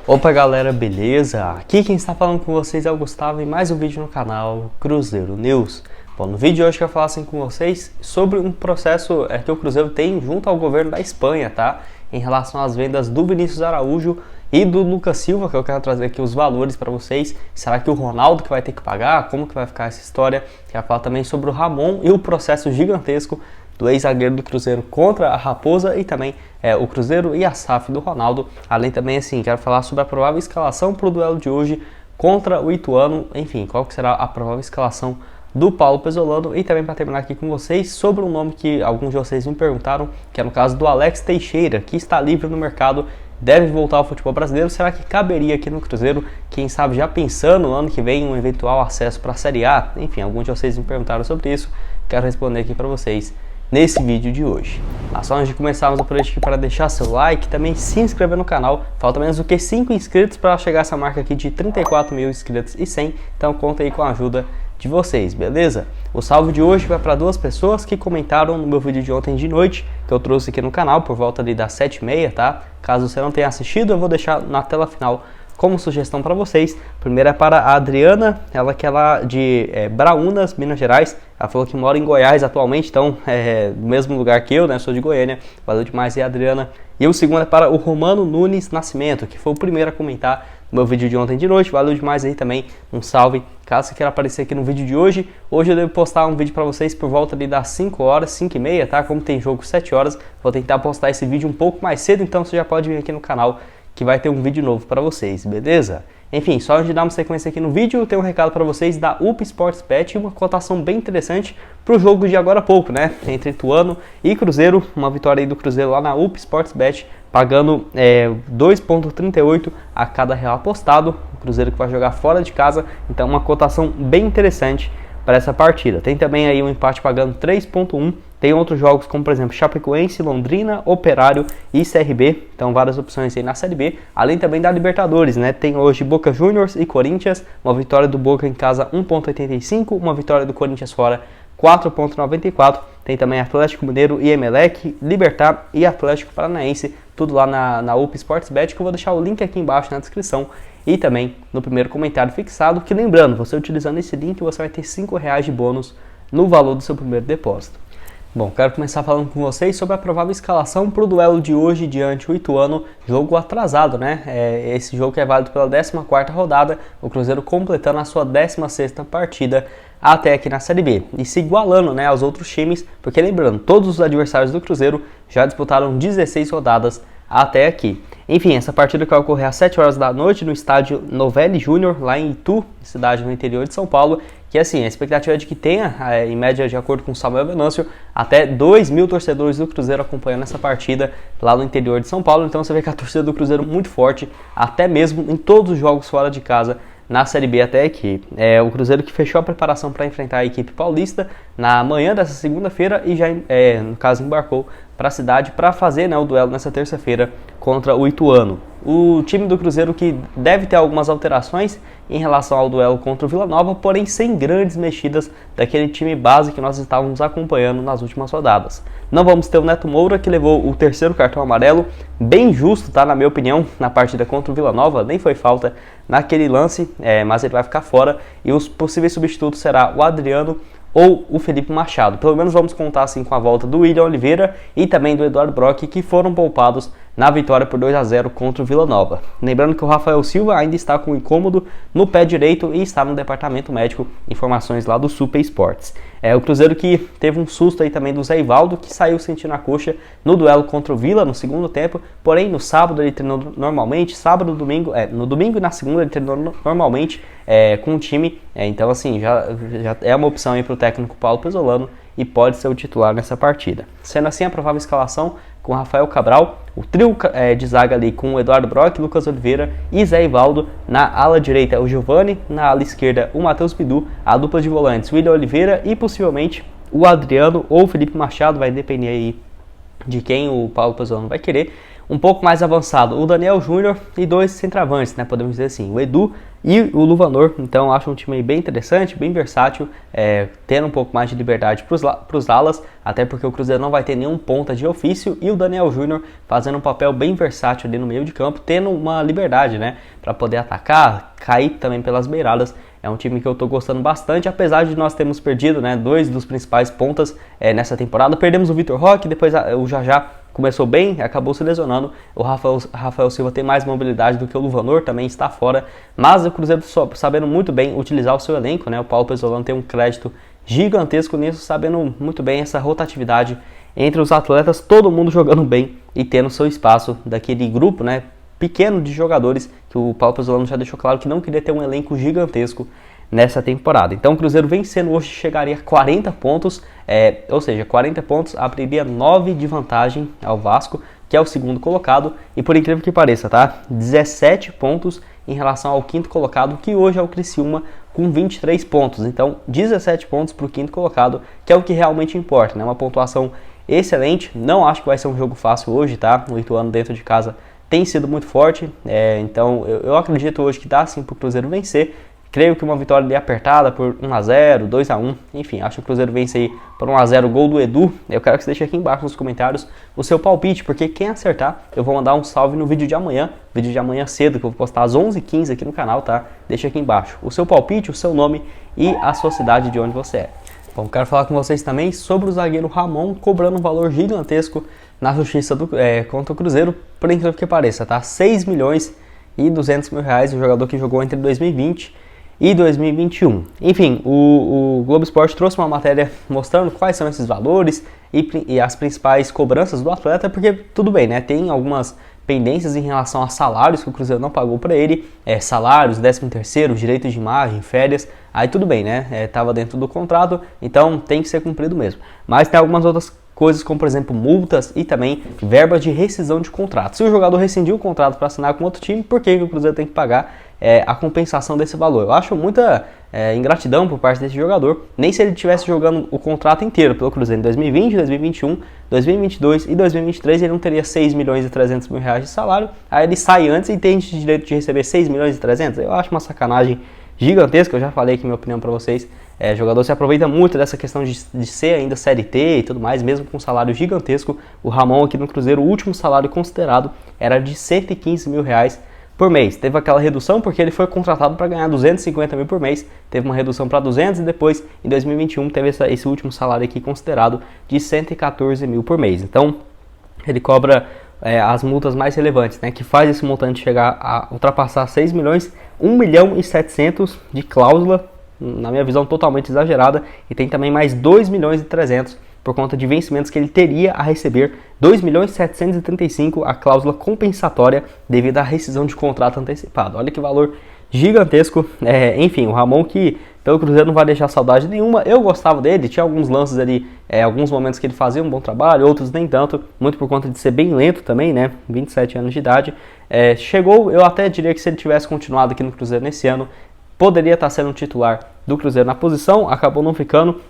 Opa galera, beleza? Aqui quem está falando com vocês é o Gustavo e mais um vídeo no canal Cruzeiro News. Bom, no vídeo de hoje eu quero falar com vocês sobre um processo que o Cruzeiro tem junto ao governo da Espanha, tá? Em relação às vendas do Vinícius Araújo e do Lucas Silva, que eu quero trazer aqui os valores para vocês. Será que o Ronaldo que vai ter que pagar? Como que vai ficar essa história? Quero falar também sobre o Ramon e o processo gigantesco do ex-zagueiro do Cruzeiro contra a Raposa e também o Cruzeiro e a SAF do Ronaldo. Além também, quero falar sobre a provável escalação para o duelo de hoje contra o Ituano. Enfim, qual que será a provável escalação do Paulo Pezzolano. E também para terminar aqui com vocês sobre um nome que alguns de vocês me perguntaram, que é no caso do Alex Teixeira, que está livre no mercado, deve voltar ao futebol brasileiro. Será que caberia aqui no Cruzeiro? Quem sabe já pensando no ano que vem um eventual acesso para a Série A? Enfim, alguns de vocês me perguntaram sobre isso, quero responder aqui para vocês nesse vídeo de hoje. Mas só antes de começarmos, eu aproveito aqui para deixar seu like, também se inscrever no canal. Falta menos do que 5 inscritos para chegar a essa marca aqui de 34 mil inscritos e 100, então conta aí com a ajuda de vocês, beleza? O salve de hoje vai para duas pessoas que comentaram no meu vídeo de ontem de noite, que eu trouxe aqui no canal por volta ali das 7h30, tá? Caso você não tenha assistido, eu vou deixar na tela final como sugestão para vocês. Primeiro é para a Adriana, ela que é lá de Braúnas, Minas Gerais. Ela falou que mora em Goiás atualmente, então no mesmo lugar que eu, né? Sou de Goiânia. Valeu demais aí, Adriana. E o segundo é para o Romano Nunes Nascimento, que foi o primeiro a comentar no meu vídeo de ontem de noite. Valeu demais aí também, um salve. Caso você queira aparecer aqui no vídeo de hoje, hoje eu devo postar um vídeo para vocês por volta ali das 5 horas, 5h30, tá? Como tem jogo 7 horas, vou tentar postar esse vídeo um pouco mais cedo, então você já pode vir aqui no canal que vai ter um vídeo novo para vocês, beleza? Enfim, só antes de dar uma sequência aqui no vídeo, eu tenho um recado para vocês da UP Sports Bet, uma cotação bem interessante para o jogo de agora há pouco, né? Entre Ituano e Cruzeiro, uma vitória aí do Cruzeiro lá na UP Sports Bet, pagando 2,38 a cada real apostado. O Cruzeiro que vai jogar fora de casa, então uma cotação bem interessante para essa partida. Tem também aí um empate pagando 3,1. Tem outros jogos como, por exemplo, Chapecoense, Londrina, Operário e CRB. Então, várias opções aí na Série B. Além também da Libertadores, né? Tem hoje Boca Juniors e Corinthians. Uma vitória do Boca em casa, 1,85. Uma vitória do Corinthians fora, 4,94. Tem também Atlético Mineiro e Emelec, Libertad e Atlético Paranaense. Tudo lá na UP Sports Bet, que eu vou deixar o link aqui embaixo na descrição. E também no primeiro comentário fixado. Que lembrando, você utilizando esse link, você vai ter R$5 de bônus no valor do seu primeiro depósito. Bom, quero começar falando com vocês sobre a provável escalação para o duelo de hoje diante do Ituano, jogo atrasado, né? Esse jogo que é válido pela 14ª rodada, o Cruzeiro completando a sua 16ª partida até aqui na Série B, e se igualando, né, aos outros times, porque lembrando, todos os adversários do Cruzeiro já disputaram 16 rodadas até aqui. Enfim, essa partida que vai ocorrer às 7 horas da noite no estádio Novelli Júnior, lá em Itu, cidade no interior de São Paulo, que assim, a expectativa é de que tenha, em média, de acordo com o Samuel Venâncio, até 2.000 torcedores do Cruzeiro acompanhando essa partida lá no interior de São Paulo. Então você vê que a torcida do Cruzeiro muito forte, até mesmo em todos os jogos fora de casa na Série B até aqui. O Cruzeiro que fechou a preparação para enfrentar a equipe paulista na manhã dessa segunda-feira e já, no caso, embarcou para a cidade para fazer, né, o duelo nessa terça-feira contra o Ituano. O time do Cruzeiro que deve ter algumas alterações em relação ao duelo contra o Vila Nova, porém sem grandes mexidas daquele time base que nós estávamos acompanhando nas últimas rodadas. Não vamos ter o Neto Moura, que levou o terceiro cartão amarelo, bem justo, tá, na minha opinião, na partida contra o Vila Nova, nem foi falta naquele lance, mas ele vai ficar fora, e os possíveis substitutos será o Adriano ou o Felipe Machado. Pelo menos vamos contar assim com a volta do William Oliveira e também do Eduardo Brock, que foram poupados na vitória por 2-0 contra o Vila Nova. Lembrando que o Rafael Silva ainda está com incômodo no pé direito e está no departamento médico, informações lá do Super Esportes. O Cruzeiro que teve um susto aí também do Zé Ivaldo, que saiu sentindo a coxa no duelo contra o Vila no segundo tempo, porém no sábado ele treinou normalmente, no domingo e na segunda ele treinou normalmente com o time, então assim, já é uma opção aí para o técnico Paulo Pezzolano e pode ser o titular nessa partida. Sendo assim, a provável escalação com Rafael Cabral, o trio de zaga ali com o Eduardo Brock, Lucas Oliveira e Zé Ivaldo. Na ala direita o Giovani, na ala esquerda o Matheus Bidu, a dupla de volantes William Oliveira e possivelmente o Adriano ou o Felipe Machado, vai depender aí de quem o Paulo Pezzolano vai querer. um pouco mais avançado o Daniel Júnior e 2 centroavantes, né, podemos dizer assim, o Edu e o Luvanor. Então acho um time bem interessante, bem versátil, tendo um pouco mais de liberdade para os alas, até porque o Cruzeiro não vai ter nenhum ponta de ofício, e o Daniel Júnior fazendo um papel bem versátil ali no meio de campo, tendo uma liberdade, né, para poder atacar, cair também pelas beiradas. É um time que eu tô gostando bastante, apesar de nós termos perdido, né, 2 dos principais pontas nessa temporada. Perdemos o Vitor Roque, depois o Jajá começou bem, acabou se lesionando. O Rafael Silva tem mais mobilidade do que o Luvanor, também está fora. Mas o Cruzeiro sabendo muito bem utilizar o seu elenco, né? O Paulo Pezzolano tem um crédito gigantesco nisso, sabendo muito bem essa rotatividade entre os atletas, todo mundo jogando bem e tendo seu espaço daquele grupo, né, pequeno de jogadores, que o Paulo Pezzolano já deixou claro que não queria ter um elenco gigantesco nessa temporada. Então o Cruzeiro vencendo hoje chegaria a 40 pontos, ou seja, 40 pontos abriria 9 de vantagem ao Vasco, que é o segundo colocado, e por incrível que pareça, tá? 17 pontos em relação ao quinto colocado, que hoje é o Criciúma, com 23 pontos. Então 17 pontos para o quinto colocado, que é o que realmente importa, né? Uma pontuação excelente. Não acho que vai ser um jogo fácil hoje, tá? O Ituano dentro de casa tem sido muito forte, então eu acredito hoje que dá sim para o Cruzeiro vencer. Creio que uma vitória ali apertada por 1-0, 2-1, enfim, acho que o Cruzeiro vence aí por 1-0, gol do Edu. Eu quero que você deixe aqui embaixo nos comentários o seu palpite, porque quem acertar, eu vou mandar um salve no vídeo de amanhã cedo, que eu vou postar às 11h15 aqui no canal, tá? Deixa aqui embaixo o seu palpite, o seu nome e a sua cidade de onde você é. Bom, quero falar com vocês também sobre o zagueiro Ramon cobrando um valor gigantesco na justiça contra o Cruzeiro, por incrível que pareça, tá? 6 milhões e 200 mil reais, o jogador que jogou entre 2020 e 2021. Enfim, o Globo Esporte trouxe uma matéria mostrando quais são esses valores e as principais cobranças do atleta, porque tudo bem, né? Tem algumas pendências em relação a salários que o Cruzeiro não pagou para ele, salários, 13º, direito de imagem, férias, aí tudo bem, né? Tava dentro do contrato, então tem que ser cumprido mesmo. Mas tem algumas outras coisas como, por exemplo, multas e também verbas de rescisão de contrato. Se o jogador rescindiu o contrato para assinar com outro time, por que o Cruzeiro tem que pagar a compensação desse valor? Eu acho muita ingratidão por parte desse jogador. Nem se ele estivesse jogando o contrato inteiro pelo Cruzeiro em 2020, 2021, 2022 e 2023, ele não teria 6 milhões e 300 mil reais de salário. Aí ele sai antes e tem direito de receber 6 milhões e 300. Eu acho uma sacanagem gigantesca. Eu já falei aqui minha opinião para vocês. O jogador se aproveita muito dessa questão de ser ainda Série T e tudo mais, mesmo com um salário gigantesco. O Ramon aqui no Cruzeiro, o último salário considerado era de 115 mil reais por mês. Teve aquela redução porque ele foi contratado para ganhar 250 mil por mês, teve uma redução para 200 e depois em 2021 teve esse último salário aqui considerado de 114 mil por mês. Então ele cobra as multas mais relevantes, né, que faz esse montante chegar a ultrapassar 6 milhões, 1 milhão e 700 de cláusula, na minha visão totalmente exagerada, e tem também mais 2 milhões e 300 por conta de vencimentos que ele teria a receber, 2 milhões e 735 a cláusula compensatória devido à rescisão de contrato antecipado. Olha que valor gigantesco. Enfim, o Ramon, que pelo Cruzeiro não vai deixar saudade nenhuma. Eu gostava dele, tinha alguns lances ali, alguns momentos que ele fazia um bom trabalho, outros nem tanto, muito por conta de ser bem lento também, né, 27 anos de idade. Chegou, eu até diria que se ele tivesse continuado aqui no Cruzeiro nesse ano, poderia estar sendo titular do Cruzeiro na posição, acabou não ficando,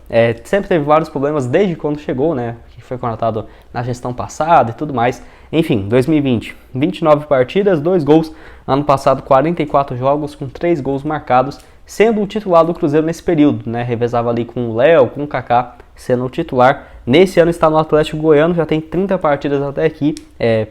sempre teve vários problemas desde quando chegou, né, que foi contratado na gestão passada e tudo mais. Enfim, 2020, 29 partidas, 2 gols, ano passado 44 jogos com 3 gols marcados, sendo o titular do Cruzeiro nesse período, né, revezava ali com o Léo, com o Kaká, sendo o titular. Nesse ano está no Atlético Goiano, já tem 30 partidas até aqui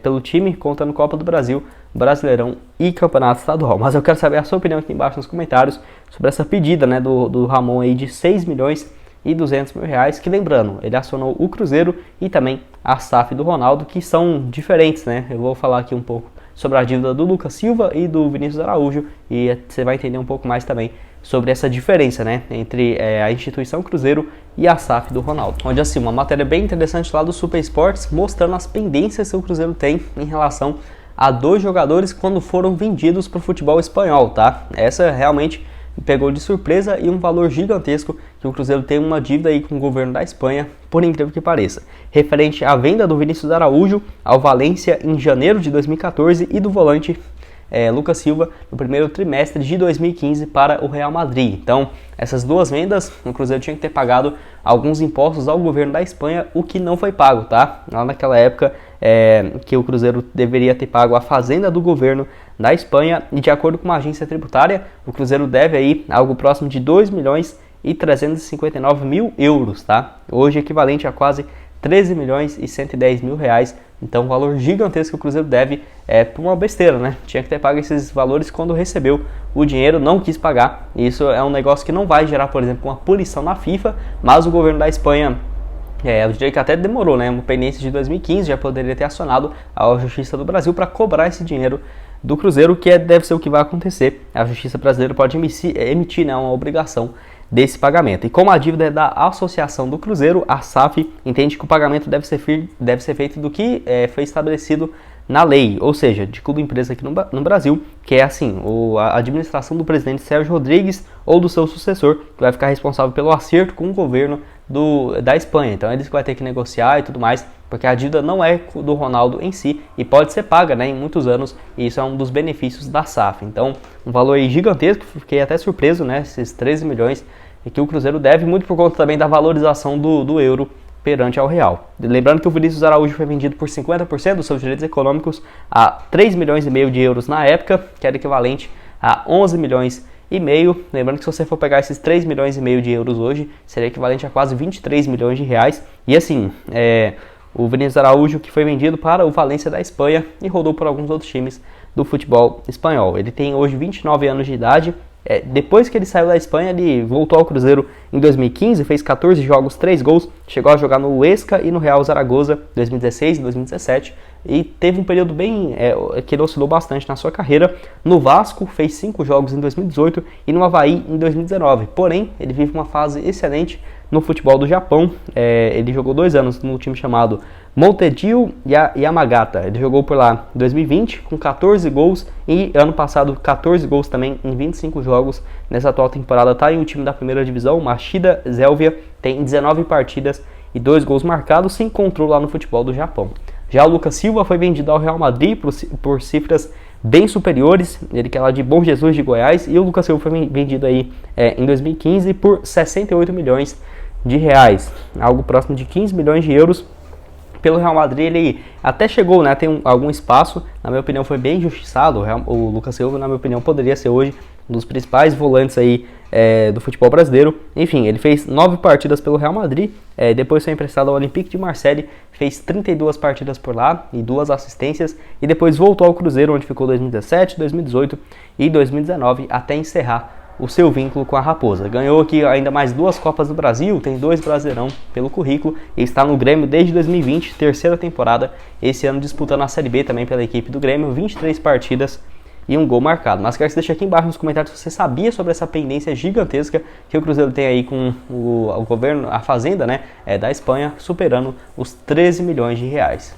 pelo time, contando Copa do Brasil, Brasileirão e Campeonato Estadual. Mas eu quero saber a sua opinião aqui embaixo nos comentários sobre essa pedida, né, do Ramon aí de 6 milhões e 200 mil reais, que lembrando, ele acionou o Cruzeiro e também a SAF do Ronaldo, que são diferentes, né? Eu vou falar aqui um pouco sobre a dívida do Lucas Silva e do Vinícius Araújo e você vai entender um pouco mais também sobre essa diferença, né, entre a instituição Cruzeiro e a SAF do Ronaldo. Onde assim, uma matéria bem interessante lá do Super Esportes mostrando as pendências que o Cruzeiro tem em relação a 2 jogadores quando foram vendidos para o futebol espanhol, tá? Essa realmente me pegou de surpresa e um valor gigantesco que o Cruzeiro tem uma dívida aí com o governo da Espanha, por incrível que pareça. Referente à venda do Vinícius Araújo ao Valência em janeiro de 2014 e do volante Lucas Silva no primeiro trimestre de 2015 para o Real Madrid. Então, essas duas vendas, o Cruzeiro tinha que ter pagado alguns impostos ao governo da Espanha, o que não foi pago, tá? Lá naquela época que o Cruzeiro deveria ter pago a fazenda do governo da Espanha, e de acordo com uma agência tributária, o Cruzeiro deve aí algo próximo de 2 milhões e 359 mil euros, tá? Hoje equivalente a quase 13 milhões e 110 mil reais. Então, um valor gigantesco que o Cruzeiro deve por uma besteira, né? Tinha que ter pago esses valores quando recebeu o dinheiro, não quis pagar. Isso é um negócio que não vai gerar, por exemplo, uma punição na FIFA, mas o governo da Espanha, eu diria que até demorou, né? Uma pendência de 2015, já poderia ter acionado a Justiça do Brasil para cobrar esse dinheiro do Cruzeiro, que deve ser o que vai acontecer. A Justiça Brasileira pode emitir, né, uma obrigação desse pagamento. E como a dívida é da Associação do Cruzeiro, a SAF entende que o pagamento deve ser feito do que foi estabelecido na lei, ou seja, de clube empresa aqui no Brasil, que é assim, a administração do presidente Sérgio Rodrigues ou do seu sucessor, que vai ficar responsável pelo acerto com o governo da Espanha. Então eles vai ter que negociar e tudo mais, porque a dívida não é do Ronaldo em si e pode ser paga, né, em muitos anos, e isso é um dos benefícios da SAF. Então, um valor aí gigantesco, fiquei até surpreso, né, esses 13 milhões que o Cruzeiro deve, muito por conta também da valorização do euro perante ao real. Lembrando que o Vinícius Araújo foi vendido por 50% dos seus direitos econômicos a 3 milhões e meio de euros na época, que era equivalente a 11 milhões e meio. Lembrando que se você for pegar esses 3 milhões e meio de euros hoje, seria equivalente a quase 23 milhões de reais. E assim, o Vinícius Araújo, que foi vendido para o Valência da Espanha e rodou por alguns outros times do futebol espanhol. Ele tem hoje 29 anos de idade. Depois que ele saiu da Espanha, ele voltou ao Cruzeiro em 2015, fez 14 jogos, 3 gols, chegou a jogar no Huesca e no Real Zaragoza 2016 e 2017, e teve um período bem que ele oscilou bastante na sua carreira. No Vasco fez 5 jogos em 2018 e no Avaí em 2019, porém ele vive uma fase excelente no futebol do Japão. Ele jogou 2 anos no time chamado Montedio Yamagata. Ele jogou por lá em 2020 com 14 gols e ano passado 14 gols também em 25 jogos. Nessa atual temporada está em um time da primeira divisão, Machida Zelvia, tem 19 partidas e 2 gols marcados, se encontrou lá no futebol do Japão. Já o Lucas Silva foi vendido ao Real Madrid por cifras bem superiores, ele que é lá de Bom Jesus de Goiás, e o Lucas Silva foi vendido aí em 2015 por 68 milhões de reais, algo próximo de 15 milhões de euros. Pelo Real Madrid ele até chegou, né, tem algum espaço, na minha opinião foi bem injustiçado. O Lucas Silva, na minha opinião, poderia ser hoje um dos principais volantes aí do futebol brasileiro. Enfim, ele fez 9 partidas pelo Real Madrid, depois foi emprestado ao Olympique de Marseille, fez 32 partidas por lá e 2 assistências, e depois voltou ao Cruzeiro, onde ficou 2017, 2018 e 2019, até encerrar o seu vínculo com a Raposa. Ganhou aqui ainda mais 2 Copas do Brasil, tem 2 Brasileirão pelo currículo e está no Grêmio desde 2020, terceira temporada, esse ano disputando a Série B também pela equipe do Grêmio, 23 partidas e 1 gol marcado. Mas quero que você deixe aqui embaixo nos comentários se você sabia sobre essa pendência gigantesca que o Cruzeiro tem aí com o governo, a Fazenda, né, da Espanha, superando os 13 milhões de reais.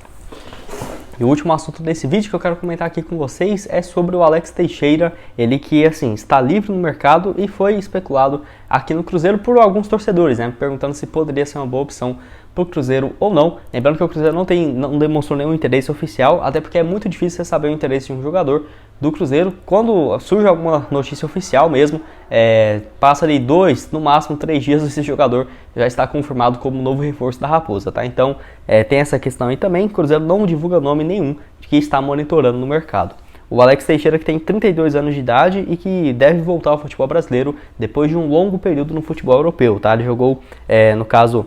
E o último assunto desse vídeo que eu quero comentar aqui com vocês é sobre o Alex Teixeira, ele que assim está livre no mercado e foi especulado aqui no Cruzeiro por alguns torcedores, né, perguntando se poderia ser uma boa opção para o Cruzeiro ou não. Lembrando que o Cruzeiro não demonstrou nenhum interesse oficial, até porque é muito difícil você saber o interesse de um jogador do Cruzeiro. Quando surge alguma notícia oficial mesmo, passa ali 2, no máximo 3 dias, esse jogador já está confirmado como novo reforço da Raposa, tá? Então tem essa questão aí também. O Cruzeiro não divulga nome nenhum de que está monitorando no mercado. O Alex Teixeira, que tem 32 anos de idade e que deve voltar ao futebol brasileiro depois de um longo período no futebol europeu, tá? Ele jogou, no caso,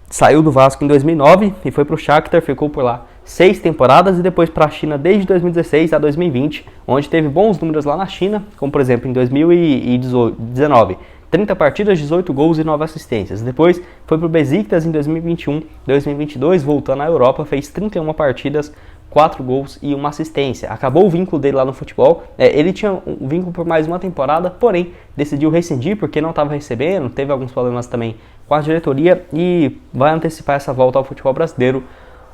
saiu do Vasco em 2009 e foi para o Shakhtar, ficou por lá 6 temporadas e depois para a China desde 2016 a 2020, onde teve bons números lá na China, como por exemplo em 2019, 30 partidas, 18 gols e 9 assistências. Depois foi para o Besiktas em 2021, 2022, voltando à Europa, fez 31 partidas, 4 gols e 1 assistência. Acabou o vínculo dele lá no futebol. Ele tinha um vínculo por mais uma temporada, porém decidiu rescindir porque não estava recebendo, teve alguns problemas também com a diretoria e vai antecipar essa volta ao futebol brasileiro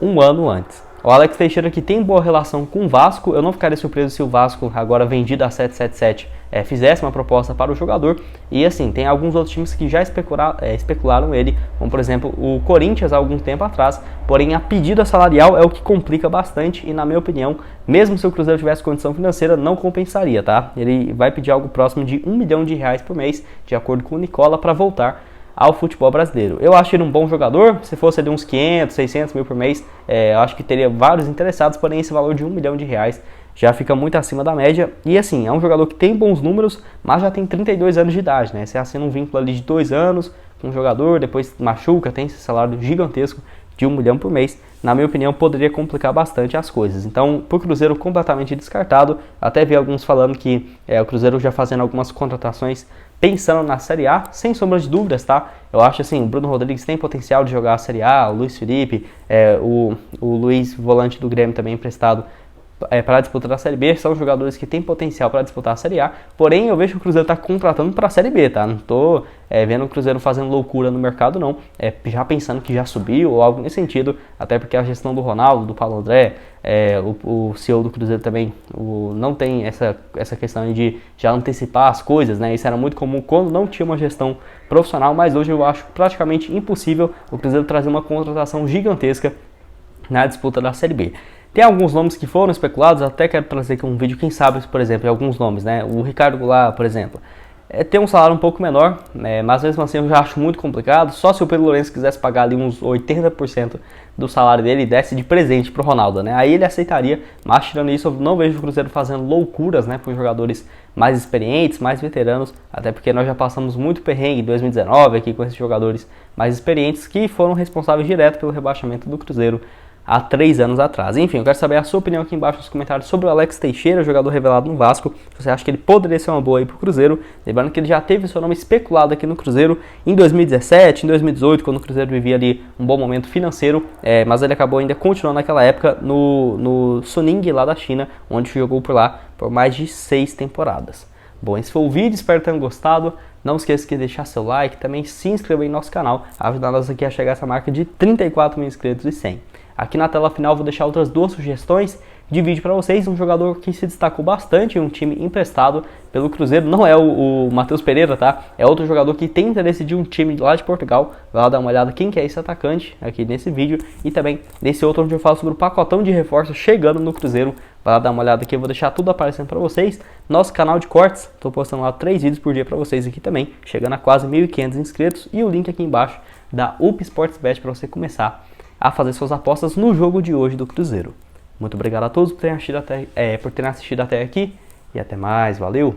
um ano antes. O Alex Teixeira que tem boa relação com o Vasco, eu não ficaria surpreso se o Vasco, agora vendido a 777, fizesse uma proposta para o jogador. E assim, tem alguns outros times que já especularam ele, como por exemplo o Corinthians há algum tempo atrás, porém a pedida salarial é o que complica bastante e na minha opinião, mesmo se o Cruzeiro tivesse condição financeira, não compensaria, tá? Ele vai pedir algo próximo de R$1 milhão por mês, de acordo com o Nicola, para voltar ao futebol brasileiro. Eu acho ele um bom jogador, se fosse ali uns 500, 600 mil por mês, eu acho que teria vários interessados, porém esse valor de R$1 milhão já fica muito acima da média. E assim, é um jogador que tem bons números, mas já tem 32 anos de idade, né? Você assina um vínculo ali de 2 anos com um jogador, depois machuca, tem esse salário gigantesco de R$1 milhão por mês, na minha opinião poderia complicar bastante as coisas. Então, por Cruzeiro completamente descartado, até vi alguns falando que o Cruzeiro já fazendo algumas contratações pensando na Série A, sem sombra de dúvidas, tá? Eu acho assim, o Bruno Rodrigues tem potencial de jogar a Série A, o Luiz Felipe, o Luiz, volante do Grêmio também emprestado para disputar a Série B, são jogadores que têm potencial para disputar a Série A, porém eu vejo que o Cruzeiro está contratando para a Série B, tá? Não estou vendo o Cruzeiro fazendo loucura no mercado, não, já pensando que já subiu ou algo nesse sentido, até porque a gestão do Ronaldo, do Paulo André, o CEO do Cruzeiro também não tem essa questão de já antecipar as coisas, né? Isso era muito comum quando não tinha uma gestão profissional, mas hoje eu acho praticamente impossível o Cruzeiro trazer uma contratação gigantesca na disputa da Série B. Tem alguns nomes que foram especulados, até quero trazer aqui um vídeo, quem sabe, por exemplo, alguns nomes, né? O Ricardo Goulart, por exemplo, tem um salário um pouco menor, mas mesmo assim eu já acho muito complicado. Só se o Pedro Lourenço quisesse pagar ali uns 80% do salário dele e desse de presente pro Ronaldo, né? Aí ele aceitaria, mas tirando isso eu não vejo o Cruzeiro fazendo loucuras, né, por jogadores mais experientes, mais veteranos, até porque nós já passamos muito perrengue em 2019 aqui com esses jogadores mais experientes que foram responsáveis direto pelo rebaixamento do Cruzeiro há 3 anos atrás. Enfim, eu quero saber a sua opinião aqui embaixo nos comentários sobre o Alex Teixeira, jogador revelado no Vasco. Se você acha que ele poderia ser uma boa aí pro Cruzeiro. Lembrando que ele já teve seu nome especulado aqui no Cruzeiro em 2017, em 2018, quando o Cruzeiro vivia ali um bom momento financeiro, mas ele acabou ainda continuando naquela época no Suning lá da China, onde jogou por lá por mais de 6 temporadas. Bom, esse foi o vídeo, espero que tenham gostado. Não esqueça de deixar seu like, também se inscrever em nosso canal, ajudar nós aqui a chegar a essa marca de 34 mil inscritos e 100. Aqui na tela final vou deixar outras 2 sugestões de vídeo para vocês. Um jogador que se destacou bastante em um time emprestado pelo Cruzeiro, não é o Matheus Pereira, tá? É outro jogador que tem interesse de um time lá de Portugal. Vai lá dar uma olhada quem que é esse atacante aqui nesse vídeo. E também nesse outro onde eu falo sobre o pacotão de reforço chegando no Cruzeiro. Vai lá dar uma olhada aqui, eu vou deixar tudo aparecendo para vocês. Nosso canal de cortes, estou postando lá 3 vídeos por dia para vocês aqui também, chegando a quase 1.500 inscritos. E o link aqui embaixo da UP Sportsbet para você começar a fazer suas apostas no jogo de hoje do Cruzeiro. Muito obrigado a todos por terem assistido até aqui e até mais, valeu!